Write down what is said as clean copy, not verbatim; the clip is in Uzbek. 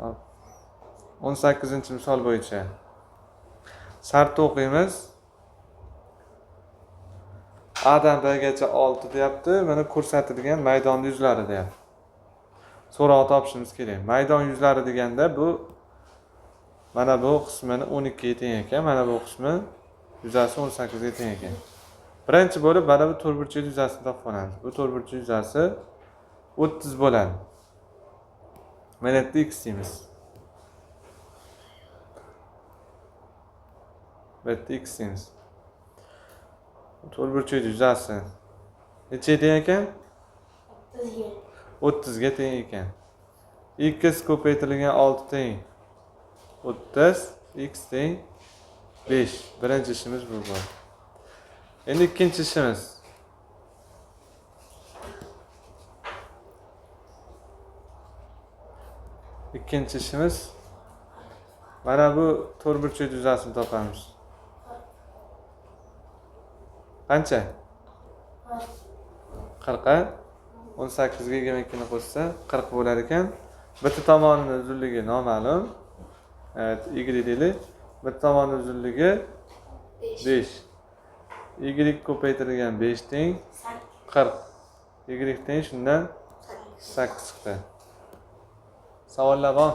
Hop. 18-misol bo'yicha shart o'qiymiz. A dan Bgacha 6 deyapti. Mana ko'rsatilgan maydon yuzlari deyapti. So'roq topishimiz kerak. Maydon yuzlari deganda bu mana bu qismini 12 ga teng ekan, mana bu qismi yuzasi 18 ga teng ekan. Birinchi bo'lib mana bu to'rtburchak yuzasini topib olamiz. Bu to'rtburchak yuzasi 30 bo'ladi. Mana bu x deymiz. Bu x deymiz. To'rtburchak yuzasi necha teng ekan? 30 ga teng ekan. X ko'paytirilgan 6 teng 30, x teng 5. Birinchi ishimiz bu bo'ldi. Endi ikkinchi ishimiz. Ikkinchi ishimiz mana bu to'rtburchak yuzasini topamiz. Qancha? 40 ga 18 ga 22 ni qo'shsa 40 bo'lar ekan. Bitta tomonining uzunligi noma'lum. Evet, y deylik. Bitta tomonining uzunligi 5. Y ko'paytirilgan 5 teng 40. Y teng shundan 8 chiqdi. Savollar bor?